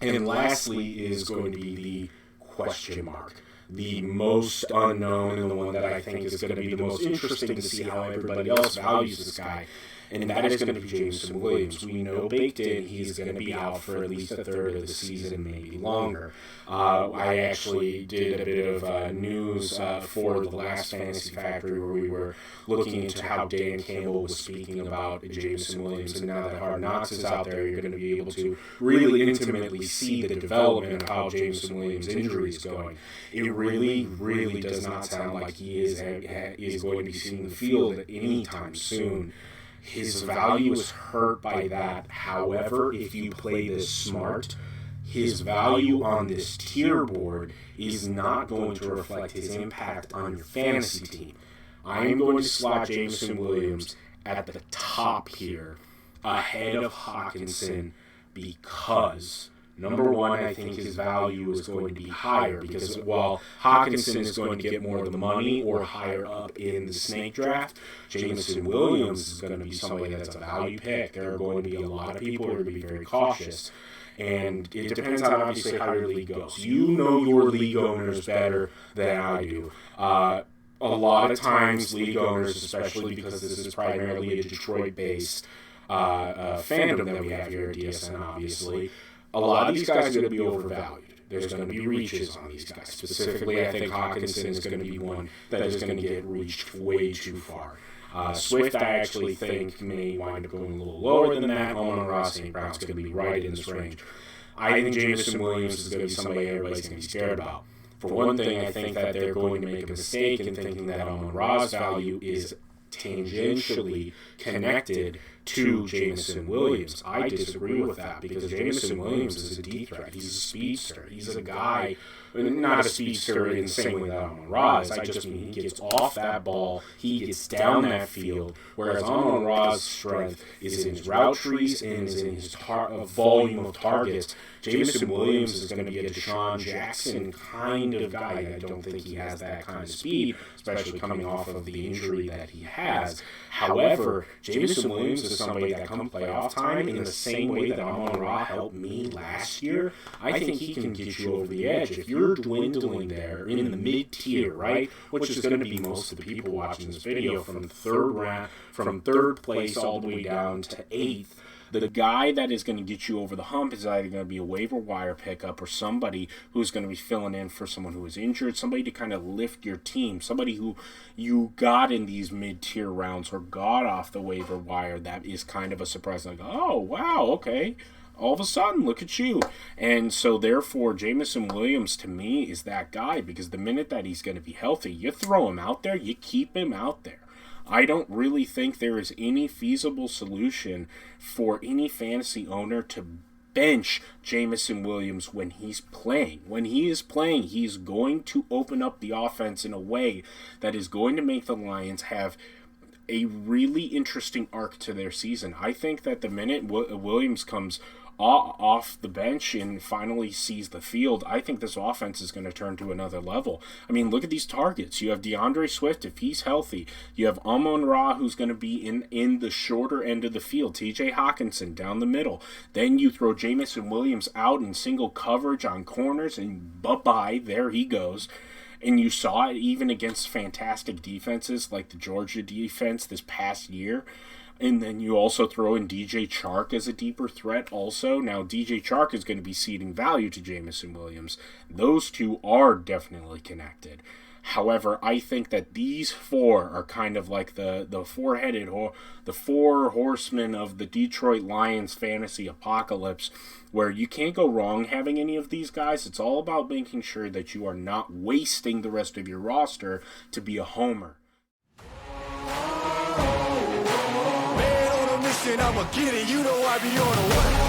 And lastly is going to be the question mark. The most unknown and the one that I think is going to be the most interesting to see how everybody else values this guy. And that is going to be Jameson Williams. We know baked in he's going to be out for at least a third of the season, maybe longer. I actually did a bit of news for the last Fantasy Factory where we were looking into how Dan Campbell was speaking about Jameson Williams. And now that Hard Knocks is out there, you're going to be able to really intimately see the development of how Jameson Williams' injury is going. It really, really does not sound like he is going to be seeing the field anytime soon. His value is hurt by that. However, if you play this smart, his value on this tier board is not going to reflect his impact on your fantasy team. I am going to slot Jameson Williams at the top here, ahead of Hawkinson, because number one, I think his value is going to be higher because while Hawkinson is going to get more of the money or higher up in the snake draft, Jameson Williams is going to be somebody that's a value pick. There are going to be a lot of people who are going to be very cautious. And it depends on obviously how your league goes. You know your league owners better than I do. A lot of times league owners, especially because this is primarily a Detroit-based fandom that we have here at DSN, obviously, a lot of these guys are going to be overvalued. There's going to be reaches on these guys. Specifically, I think Hawkinson is going to be one that is going to get reached way too far. Swift, I actually think, may wind up going a little lower than that. Amon-Ra St. Brown's going to be right in this range. I think Jameson Williams is going to be somebody everybody's going to be scared about. For one thing, I think that they're going to make a mistake in thinking that Amon-Ra's value is tangentially connected to Jameson Williams. I disagree with that because Jameson Williams is a deep threat. He's a speedster. He's a guy, not a speedster in the same way that Amon-Ra is. I just mean he gets off that ball, he gets down that field, whereas Amon-Ra's strength is in his route trees and is in his volume of targets. Jameson Williams is going to be a Deshaun Jackson kind of guy. I don't think he has that kind of speed, especially coming off of the injury that he has. However, Jameson Williams is somebody that come playoff time in the same way that Amon-Ra helped me last year. I think he can get you over the edge. If you're dwindling there in the mid-tier, right, which is going to be most of the people watching this video from third place all the way down to 8th, the guy that is going to get you over the hump is either going to be a waiver wire pickup or somebody who's going to be filling in for someone who is injured, somebody to kind of lift your team, somebody who you got in these mid-tier rounds or got off the waiver wire that is kind of a surprise. Like, oh, wow, okay. All of a sudden, look at you. And so, therefore, Jameson Williams, to me, is that guy because the minute that he's going to be healthy, you throw him out there, you keep him out there. I don't really think there is any feasible solution for any fantasy owner to bench Jameson Williams when he's playing. When he is playing, he's going to open up the offense in a way that is going to make the Lions have a really interesting arc to their season. I think that the minute Williams comes off the bench and finally sees the field, I think this offense is going to turn to another level. I mean, look at these targets. You have DeAndre Swift, if he's healthy. You have Amon-Ra, who's going to be in the shorter end of the field. TJ Hawkinson down the middle. Then you throw Jameson Williams out in single coverage on corners, and bye-bye, there he goes. And you saw it even against fantastic defenses like the Georgia defense this past year. And then you also throw in DJ Chark as a deeper threat also. Now, DJ Chark is going to be ceding value to Jameson Williams. Those two are definitely connected. However, I think that these four are kind of like the four horsemen of the Detroit Lions fantasy apocalypse, where you can't go wrong having any of these guys. It's all about making sure that you are not wasting the rest of your roster to be a homer. I'ma get it, you know I be on the way.